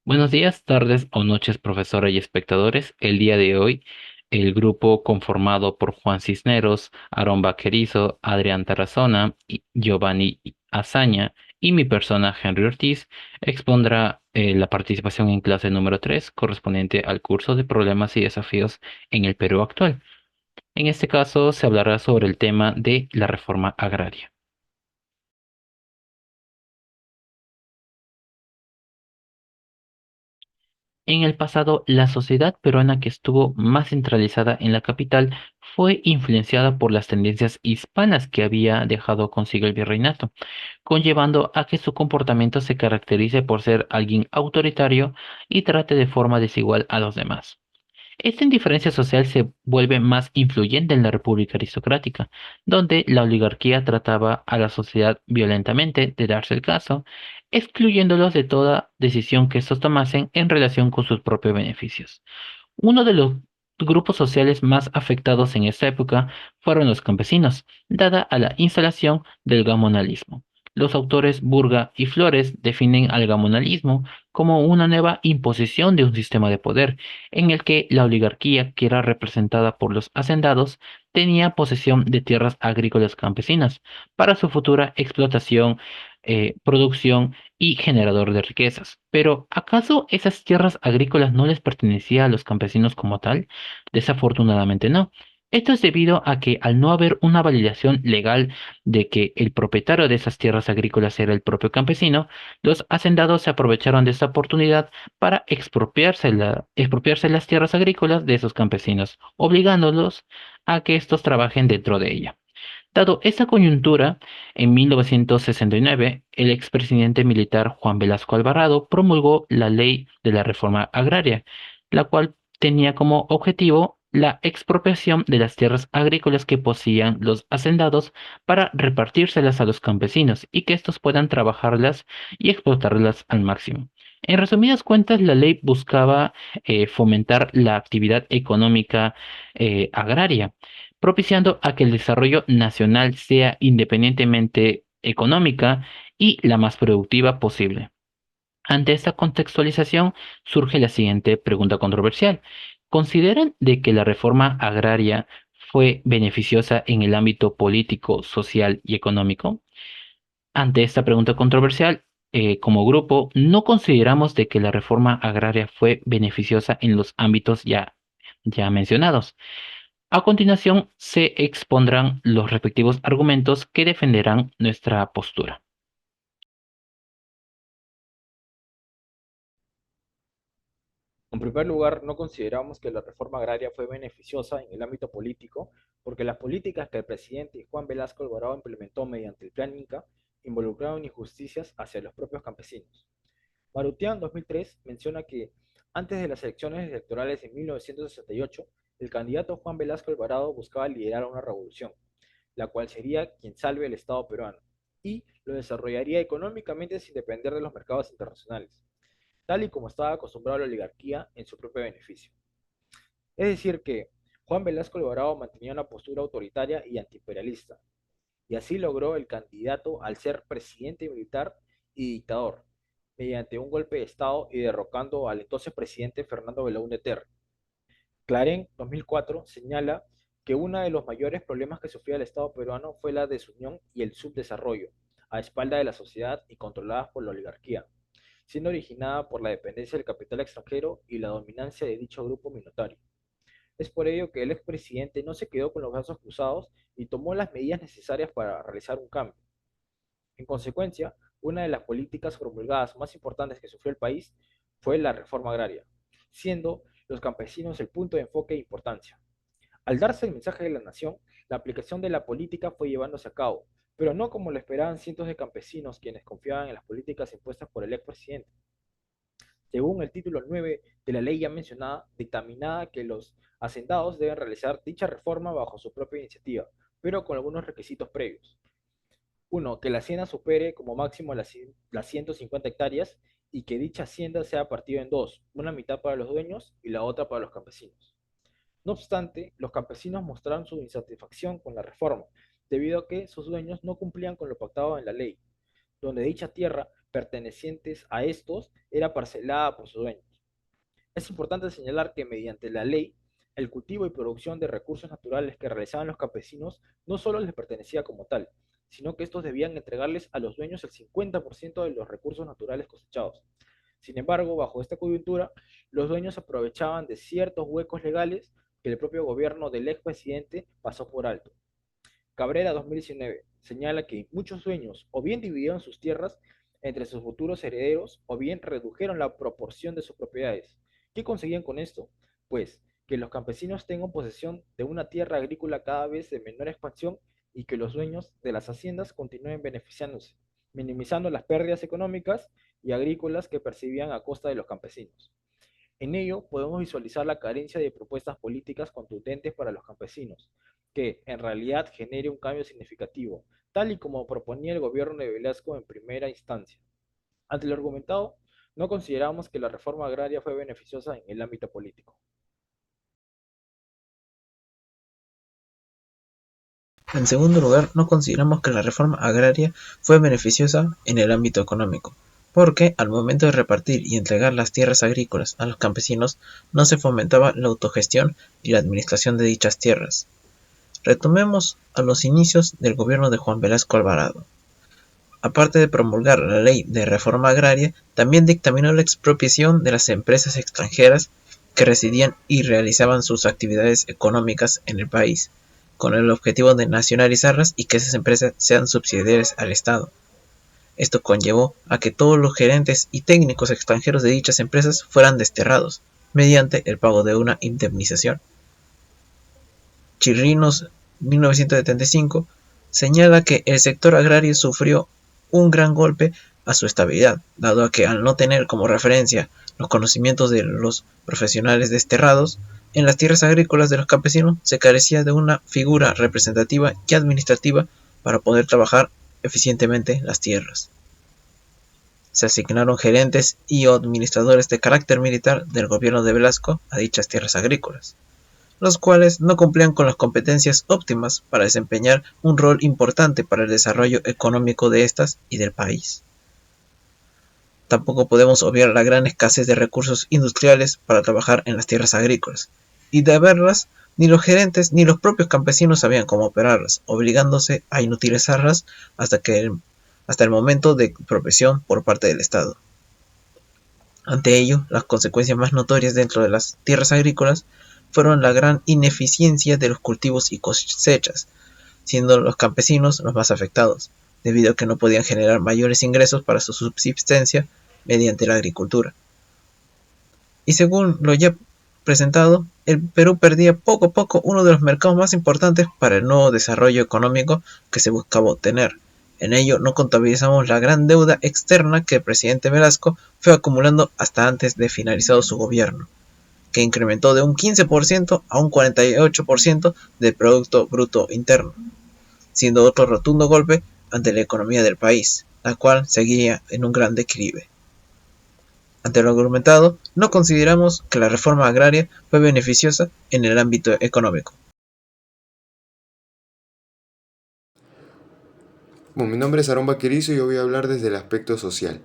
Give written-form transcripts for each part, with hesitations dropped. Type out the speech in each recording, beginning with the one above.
Buenos días, tardes o noches, profesora y espectadores. El día de hoy, el grupo conformado por Juan Cisneros, Aarón Vaquerizo, Adrián Tarazona, y Giovanni Azaña y mi persona, Henry Ortiz, expondrá la participación en clase número 3, correspondiente al curso de problemas y desafíos en el Perú actual. En este caso, se hablará sobre el tema de la reforma agraria. En el pasado, la sociedad peruana que estuvo más centralizada en la capital fue influenciada por las tendencias hispanas que había dejado consigo el virreinato, conllevando a que su comportamiento se caracterice por ser alguien autoritario y trate de forma desigual a los demás. Esta indiferencia social se vuelve más influyente en la República aristocrática, donde la oligarquía trataba a la sociedad violentamente de darse el caso, excluyéndolos de toda decisión que estos tomasen en relación con sus propios beneficios. Uno de los grupos sociales más afectados en esta época fueron los campesinos, dada a la instalación del gamonalismo. Los autores Burga y Flores definen al gamonalismo como una nueva imposición de un sistema de poder, en el que la oligarquía, que era representada por los hacendados, tenía posesión de tierras agrícolas campesinas para su futura explotación, producción y generador de riquezas. Pero, ¿acaso esas tierras agrícolas no les pertenecían a los campesinos como tal? Desafortunadamente no. Esto es debido a que al no haber una validación legal de que el propietario de esas tierras agrícolas era el propio campesino, los hacendados se aprovecharon de esta oportunidad para expropiarse las tierras agrícolas de esos campesinos, obligándolos a que estos trabajen dentro de ella. Dado esta coyuntura, en 1969, el expresidente militar Juan Velasco Alvarado promulgó la Ley de la Reforma Agraria, la cual tenía como objetivo la expropiación de las tierras agrícolas que poseían los hacendados para repartírselas a los campesinos y que estos puedan trabajarlas y explotarlas al máximo. En resumidas cuentas, la ley buscaba fomentar la actividad económica agraria, propiciando a que el desarrollo nacional sea independientemente económica y la más productiva posible. Ante esta contextualización surge la siguiente pregunta controversial. ¿Consideran de que la reforma agraria fue beneficiosa en el ámbito político, social y económico? Ante esta pregunta controversial, como grupo, no consideramos de que la reforma agraria fue beneficiosa en los ámbitos ya mencionados. A continuación, se expondrán los respectivos argumentos que defenderán nuestra postura. En primer lugar, no consideramos que la reforma agraria fue beneficiosa en el ámbito político, porque las políticas que el presidente Juan Velasco Alvarado implementó mediante el Plan Inca involucraron injusticias hacia los propios campesinos. Marutian 2003 menciona que antes de las elecciones electorales en 1968, el candidato Juan Velasco Alvarado buscaba liderar una revolución, la cual sería quien salve el Estado peruano, y lo desarrollaría económicamente sin depender de los mercados internacionales, tal y como estaba acostumbrado la oligarquía en su propio beneficio. Es decir, que Juan Velasco Alvarado mantenía una postura autoritaria y antiimperialista, y así logró el candidato al ser presidente militar y dictador, mediante un golpe de Estado y derrocando al entonces presidente Fernando Belaúnde Terry. Clarín 2004 señala que uno de los mayores problemas que sufría el Estado peruano fue la desunión y el subdesarrollo, a espalda de la sociedad y controladas por la oligarquía, siendo originada por la dependencia del capital extranjero y la dominancia de dicho grupo minoritario. Es por ello que el expresidente no se quedó con los brazos cruzados y tomó las medidas necesarias para realizar un cambio. En consecuencia, una de las políticas promulgadas más importantes que sufrió el país fue la reforma agraria, siendo los campesinos el punto de enfoque e importancia. Al darse el mensaje de la nación, la aplicación de la política fue llevándose a cabo, pero no como lo esperaban cientos de campesinos quienes confiaban en las políticas impuestas por el expresidente. Según el título 9 de la ley ya mencionada, dictaminaba que los hacendados deben realizar dicha reforma bajo su propia iniciativa, pero con algunos requisitos previos. Uno, que la hacienda supere como máximo las 150 hectáreas y que dicha hacienda sea partida en dos, una mitad para los dueños y la otra para los campesinos. No obstante, los campesinos mostraron su insatisfacción con la reforma, debido a que sus dueños no cumplían con lo pactado en la ley, donde dicha tierra pertenecientes a estos era parcelada por sus dueños. Es importante señalar que mediante la ley, el cultivo y producción de recursos naturales que realizaban los campesinos no solo les pertenecía como tal, sino que estos debían entregarles a los dueños el 50% de los recursos naturales cosechados. Sin embargo, bajo esta coyuntura, los dueños aprovechaban de ciertos huecos legales que el propio gobierno del expresidente pasó por alto. Cabrera 2019 señala que muchos dueños o bien dividieron sus tierras entre sus futuros herederos o bien redujeron la proporción de sus propiedades. ¿Qué conseguían con esto? Pues que los campesinos tengan posesión de una tierra agrícola cada vez de menor expansión y que los dueños de las haciendas continúen beneficiándose, minimizando las pérdidas económicas y agrícolas que percibían a costa de los campesinos. En ello podemos visualizar la carencia de propuestas políticas contundentes para los campesinos, que en realidad genere un cambio significativo, tal y como proponía el gobierno de Velasco en primera instancia. Ante lo argumentado, no consideramos que la reforma agraria fue beneficiosa en el ámbito político. En segundo lugar, no consideramos que la reforma agraria fue beneficiosa en el ámbito económico, porque al momento de repartir y entregar las tierras agrícolas a los campesinos no se fomentaba la autogestión y la administración de dichas tierras. Retomemos a los inicios del gobierno de Juan Velasco Alvarado. Aparte de promulgar la ley de reforma agraria, también dictaminó la expropiación de las empresas extranjeras que residían y realizaban sus actividades económicas en el país, con el objetivo de nacionalizarlas y que esas empresas sean subsidiarias al Estado. Esto conllevó a que todos los gerentes y técnicos extranjeros de dichas empresas fueran desterrados, mediante el pago de una indemnización. Chirrinos 1975 señala que el sector agrario sufrió un gran golpe a su estabilidad, dado a que al no tener como referencia los conocimientos de los profesionales desterrados, en las tierras agrícolas de los campesinos se carecía de una figura representativa y administrativa para poder trabajar eficientemente las tierras. Se asignaron gerentes y administradores de carácter militar del gobierno de Velasco a dichas tierras agrícolas, los cuales no cumplían con las competencias óptimas para desempeñar un rol importante para el desarrollo económico de estas y del país. Tampoco podemos obviar la gran escasez de recursos industriales para trabajar en las tierras agrícolas, y de haberlas, ni los gerentes ni los propios campesinos sabían cómo operarlas, obligándose a inutilizarlas hasta el momento de expropiación por parte del Estado. Ante ello, las consecuencias más notorias dentro de las tierras agrícolas fueron la gran ineficiencia de los cultivos y cosechas, siendo los campesinos los más afectados, debido a que no podían generar mayores ingresos para su subsistencia mediante la agricultura. Y según lo ya presentado, el Perú perdía poco a poco uno de los mercados más importantes para el nuevo desarrollo económico que se buscaba obtener. En ello no contabilizamos la gran deuda externa que el presidente Velasco fue acumulando hasta antes de finalizado su gobierno, que incrementó de un 15% a un 48% del Producto Bruto Interno, siendo otro rotundo golpe ante la economía del país, la cual seguía en un gran declive. Ante lo argumentado, no consideramos que la reforma agraria fue beneficiosa en el ámbito económico. Bueno, mi nombre es Aarón Vaquerizo y yo voy a hablar desde el aspecto social.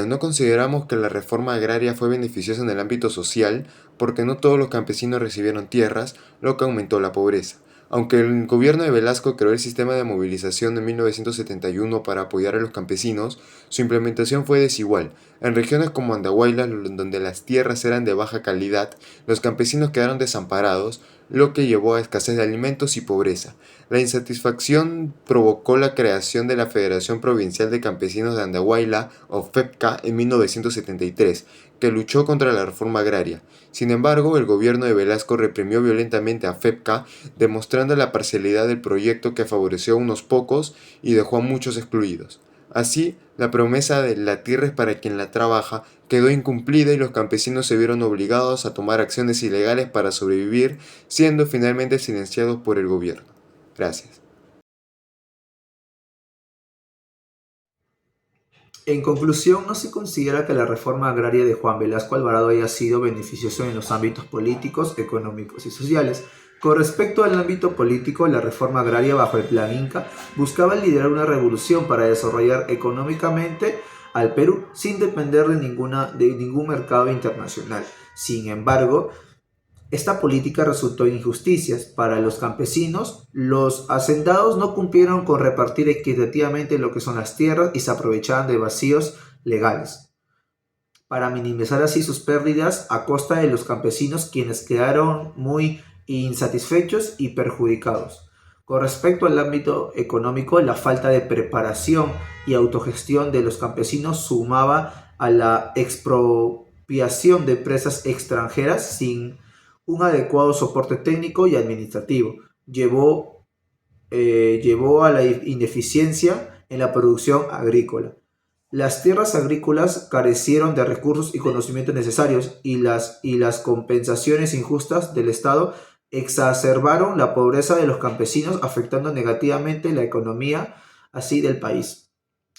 No consideramos que la reforma agraria fue beneficiosa en el ámbito social porque no todos los campesinos recibieron tierras, lo que aumentó la pobreza. Aunque el gobierno de Velasco creó el sistema de movilización de 1971 para apoyar a los campesinos, su implementación fue desigual. En regiones como Andahuayla, donde las tierras eran de baja calidad, los campesinos quedaron desamparados, lo que llevó a escasez de alimentos y pobreza. La insatisfacción provocó la creación de la Federación Provincial de Campesinos de Andahuayla, o FEPCA, en 1973, que luchó contra la reforma agraria. Sin embargo, el gobierno de Velasco reprimió violentamente a FEPCA, demostrando la parcialidad del proyecto que favoreció a unos pocos y dejó a muchos excluidos. Así, la promesa de la tierra es para quien la trabaja quedó incumplida y los campesinos se vieron obligados a tomar acciones ilegales para sobrevivir, siendo finalmente silenciados por el gobierno. Gracias. En conclusión, no se considera que la reforma agraria de Juan Velasco Alvarado haya sido beneficiosa en los ámbitos políticos, económicos y sociales. Con respecto al ámbito político, la reforma agraria bajo el Plan Inca buscaba liderar una revolución para desarrollar económicamente al Perú sin depender de ningún mercado internacional. Sin embargo, esta política resultó en injusticias. Para los campesinos, los hacendados no cumplieron con repartir equitativamente lo que son las tierras y se aprovechaban de vacíos legales, para minimizar así sus pérdidas a costa de los campesinos, quienes quedaron muy insatisfechos y perjudicados. Con respecto al ámbito económico, la falta de preparación y autogestión de los campesinos sumaba a la expropiación de empresas extranjeras sin un adecuado soporte técnico y administrativo. Llevó a la ineficiencia en la producción agrícola. Las tierras agrícolas carecieron de recursos y conocimientos necesarios, y las compensaciones injustas del Estado exacerbaron la pobreza de los campesinos, afectando negativamente la economía así del país.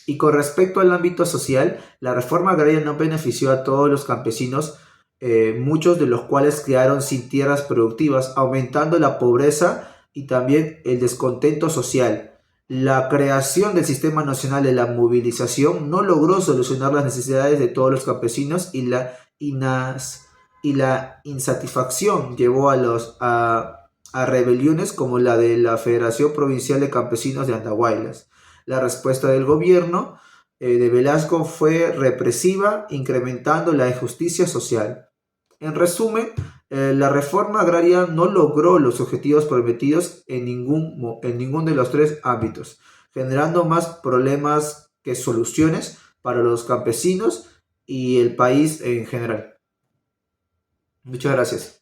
Y con respecto al ámbito social, la reforma agraria no benefició a todos los campesinos, muchos de los cuales quedaron sin tierras productivas, aumentando la pobreza y también el descontento social. La creación del Sistema Nacional de la Movilización no logró solucionar las necesidades de todos los campesinos, y la insatisfacción llevó a rebeliones como la de la Federación Provincial de Campesinos de Andahuaylas. La respuesta del gobierno de Velasco fue represiva, incrementando la injusticia social. En resumen, la reforma agraria no logró los objetivos prometidos en ningún de los tres ámbitos, generando más problemas que soluciones para los campesinos y el país en general. Muchas gracias.